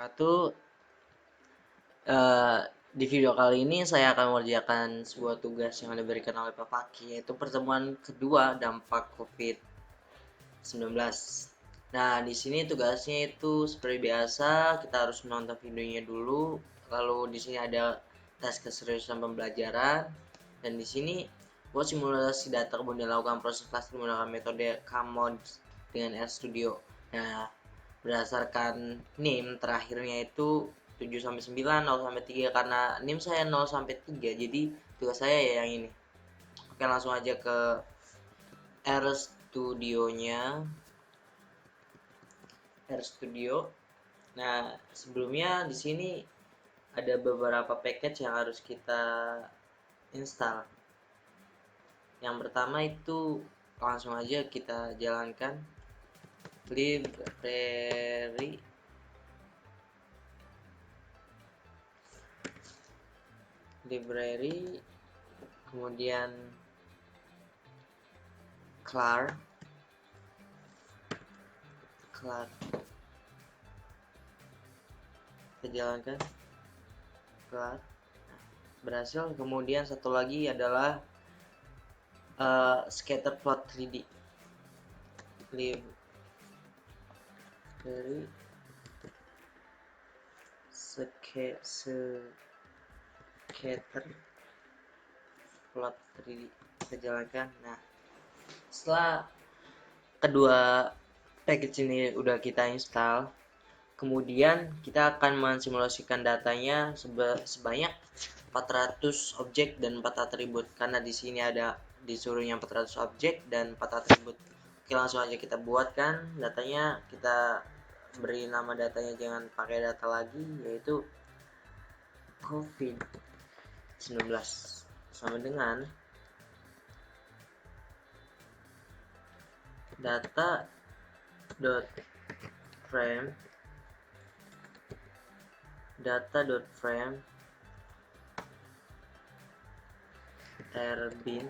Itu di video kali ini saya akan mengerjakan sebuah tugas yang diberikan oleh Pak Faki, yaitu pertemuan kedua dampak COVID-19. Nah, di sini tugasnya itu seperti biasa, kita harus menonton videonya dulu. Lalu di sini ada tes keseriusan pembelajaran, dan di sini buat simulasi data kemudian lakukan proses kelas menggunakan metode CAMODS dengan RStudio. Nah, berdasarkan NIM terakhirnya itu 7 sampai 9, 0 sampai 3, karena NIM saya 0 sampai 3. Jadi tugas saya ya yang ini. Oke, langsung aja ke RStudio. Nah, sebelumnya di sini ada beberapa package yang harus kita install. Yang pertama itu langsung aja kita jalankan library, kemudian clar kita jalankan clar, berhasil. Kemudian satu lagi adalah scatter plot 3D, library scatter plot 3D kita jalankan. Nah, setelah kedua package ini udah kita install, kemudian kita akan mensimulasikan datanya sebanyak 400 objek dan 4 atribut, karena di sini ada disuruhnya 400 objek dan 4 atribut. Oke, langsung aja kita buatkan datanya. Kita beri nama datanya, jangan pakai data lagi, yaitu COVID-19 sama dengan data.frame rbin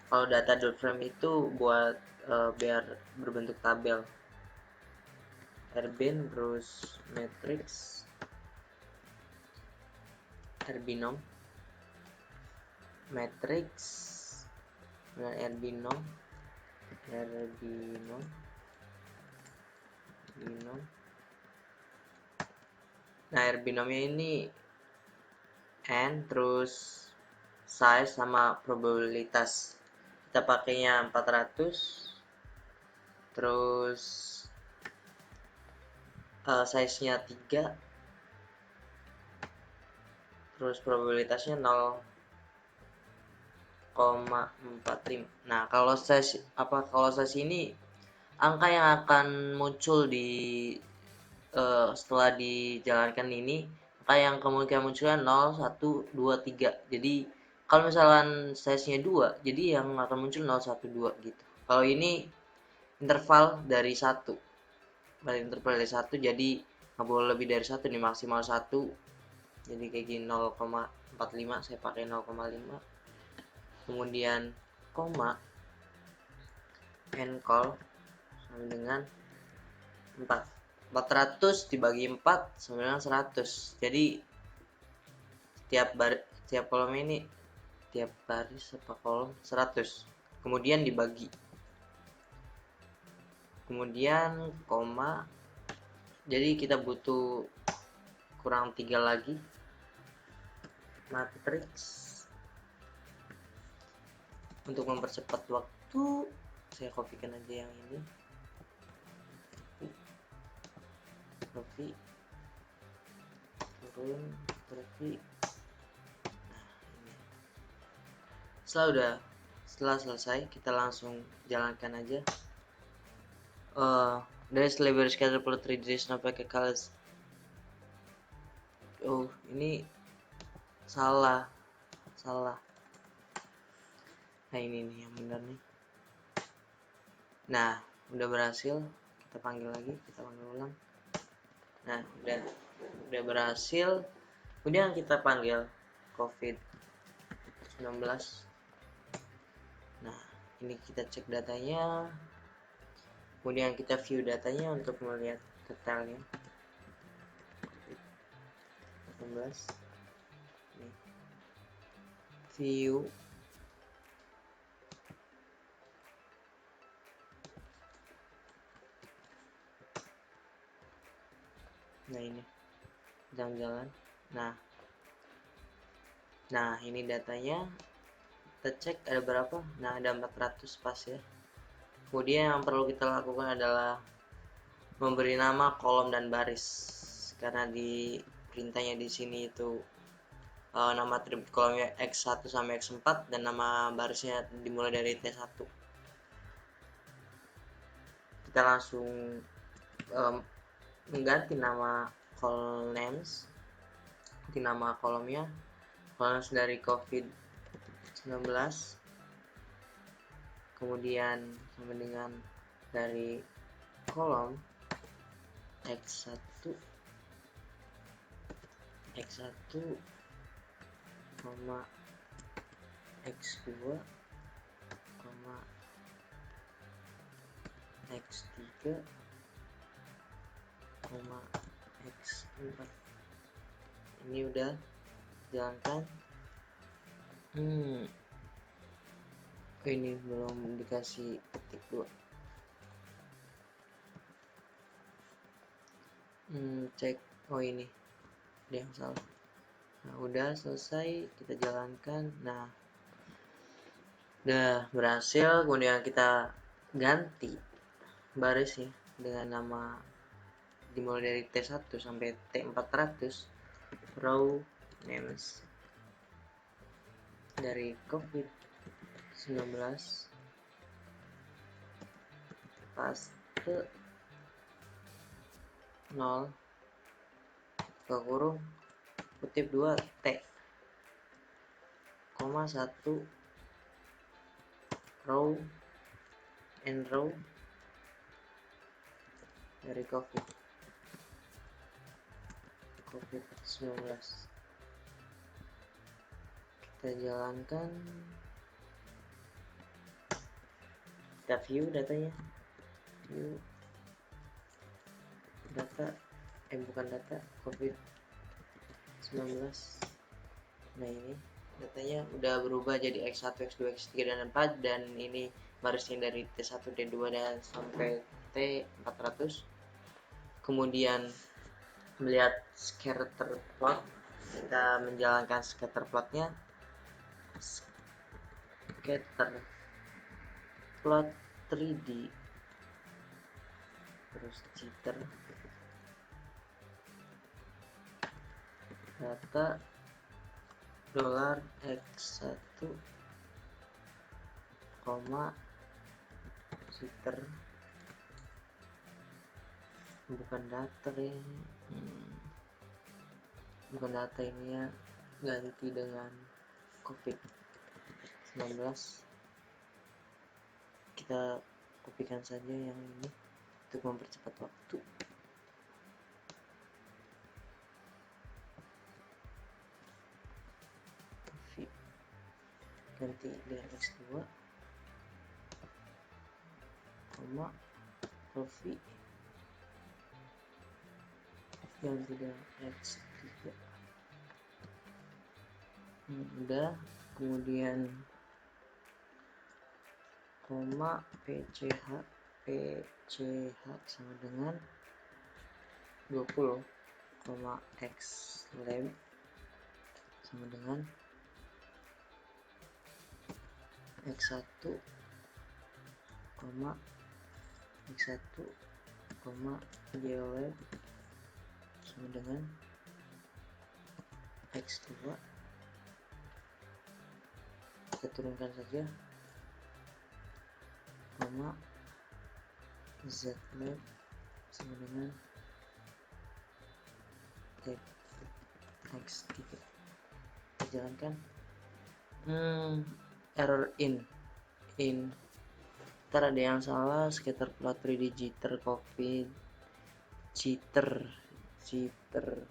kalau data.frame itu buat biar berbentuk tabel, rbin, terus matrix, rbinom, matrix dengan rbinom. Nah, rbinomnya ini n, terus size sama probabilitas. Kita pakainya 400, terus size-nya 3, terus probabilitasnya 0,45. Nah, kalau size ini angka yang akan muncul di setelah dijalankan ini, angka yang kemungkinan munculnya 0, 1, 2, 3. Jadi kalau misalkan size-nya 2, jadi yang akan muncul 0, 1, 2 gitu. Kalau ini interval dari 1, jadi nggak boleh lebih dari 1 nih, maksimal 1. Jadi kayak gini, 0,45, saya pakai 0,5. Kemudian koma encol sama dengan 400 dibagi 4 sama dengan 100. Jadi tiap kolom ini, tiap baris apa kolom 100, kemudian dibagi, kemudian koma. Jadi kita butuh kurang 3 lagi, matrix. Untuk mempercepat waktu, saya kopikan aja yang ini, copy, turun, copy. Nah, ini setelah selesai, kita langsung jalankan aja. There's library scatter plot 3D not pakai colors. Oh, ini salah. Nah, ini nih yang benar nih. Nah, udah berhasil. Kita panggil ulang. Nah, udah berhasil. Kemudian kita panggil COVID-19. Nah, ini kita cek datanya, kemudian kita view datanya untuk melihat detailnya. 18 ini. View nah ini jalan-jalan. Nah ini datanya, kita cek ada berapa. Nah ada 400 pas ya. Kemudian yang perlu kita lakukan adalah memberi nama kolom dan baris, karena di perintahnya di sini itu nama atribut kolomnya X1 sampai X4 dan nama barisnya dimulai dari T1. Kita langsung mengganti nama call names, di nama kolomnya columns dari COVID-19, kemudian sama dengan dari kolom X1 X2 X3 X4. Ini udah jalankan. Ini belum dikasih titik 2. Cek, ini ada yang salah. Nah udah selesai, kita jalankan. Nah udah berhasil. Kemudian kita ganti barisnya dengan nama dimulai dari T1 sampai T400, row names dari COVID-19 paste 0 ke kurung kutip 2 T, 1 row and row dari COVID-19. Kita jalankan, kita view datanya, view data, bukan data, COVID-19. Nah ini datanya udah berubah jadi X1, X2, X3 dan 4, dan ini barisnya dari T1, T2 dan sampai T400. Kemudian melihat scatter plot, kita menjalankan scatter plotnya. Scatter plot 3D, terus jitter, data $X1, jitter, bukan data ya, bukan data ini ya, ganti dengan COVID-19. Kita kopikan saja yang ini untuk mempercepat waktu. Ganti dengan X2, coffee, ganti dengan X3. Udah, kemudian PCH sama dengan 20, Xlab sama dengan X1, geolab sama dengan X2. Kita turunkan saja, zlab sama dengan X3. Kita jalankan. Error in ntar ada yang salah, scatter plot 3D jitter COVID jitter jitter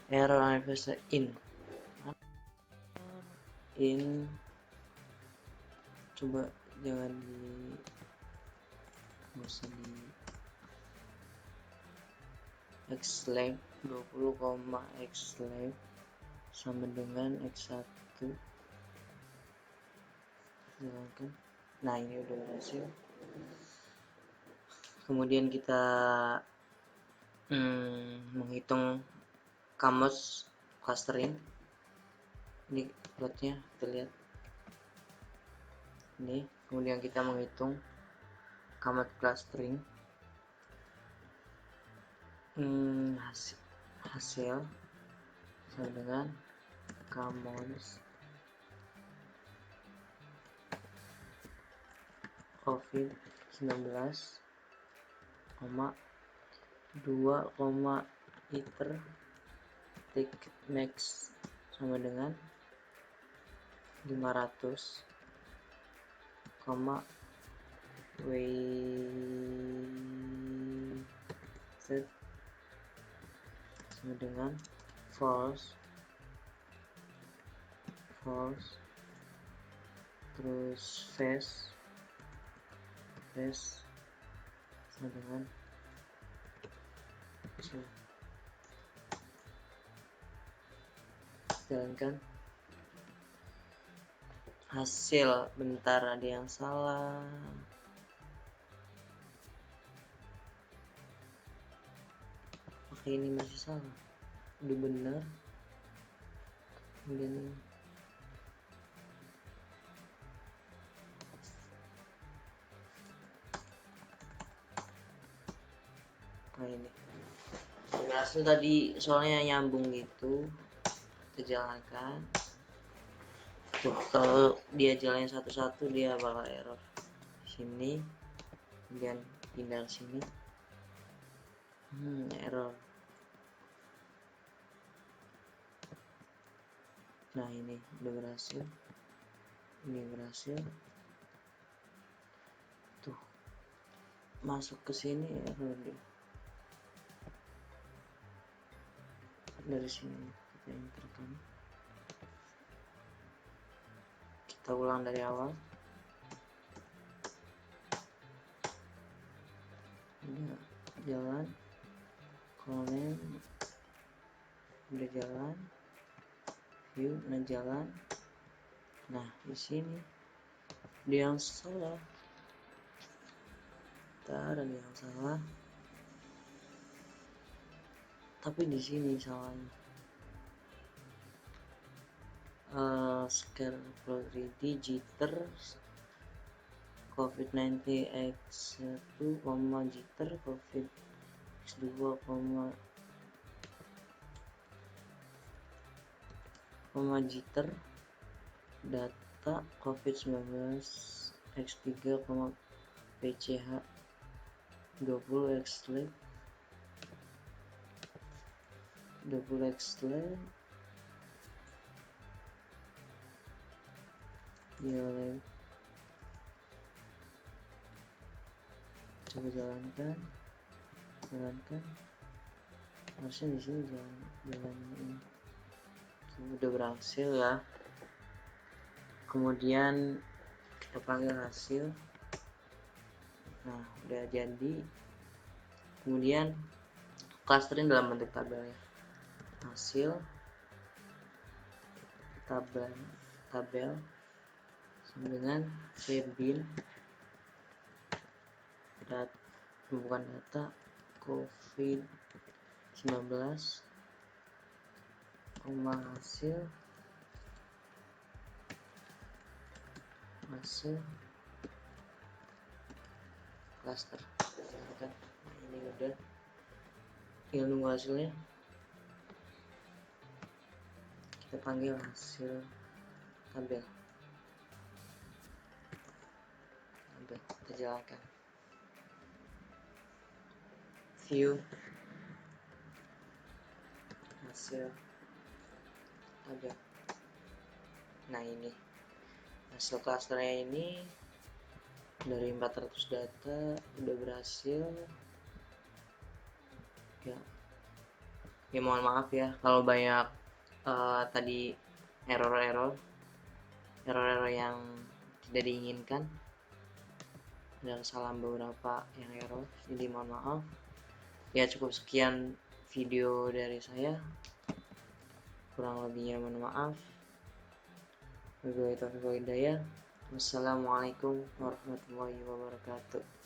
error analysis in in, coba jangan nggak usah di x lab 20, x lab sama dengan x1, jalankan. Nah ini udah berhasil. Kemudian kita menghitung kamus clustering. Ini plotnya kita lihat ini. Kemudian kita menghitung kamus clustering, hasil sama dengan kamus COVID-19, 2, iter ticket max sama dengan 500, weighted sama dengan false, terus face sama dengan jalankan. Hasil, bentar ada yang salah. Oke, ini masih salah, udah benar. Kemudian ini berhasil tadi, soalnya nyambung gitu. Kita jalankan. Kalau dia jalannya satu-satu dia bakal error. Sini, kemudian pindah sini, error. Nah ini udah berhasil, ini berhasil. Tuh masuk ke sini error deh. Dari sini kita enterkan. Kita ulang dari awal. Udah jalan, comment udah jalan, view udah jalan. Nah di sini dia yang salah. Ada yang salah. Tapi di sini salahnya. Scale Pro 3D jitter COVID-19 X1, jitter COVID X2, jitter data COVID-19 X3, PCH 20 X lab 20 X lab ya, coba jalankan, harusnya di sini jalan ini. Udah berhasil ya. Kemudian kita panggil hasil. Nah udah jadi. Kemudian clustering dalam bentuk tabel ya. Hasil tabel sama dengan cbin bukan data COVID-19, hasil cluster. Ini udah, tinggal nunggu hasilnya. Kita panggil hasil tabel, kita jalankan. View hasil tabel. Nah ini hasil clusternya, ini dari 400 data udah berhasil ya. Mohon maaf ya kalau banyak tadi error. error-error yang tidak diinginkan, ada kesalahan beberapa yang error, jadi mohon maaf. Ya cukup sekian video dari saya, kurang lebihnya mohon maaf. Wabillahi taufiq wal hidayah. Wassalamualaikum warahmatullahi wabarakatuh.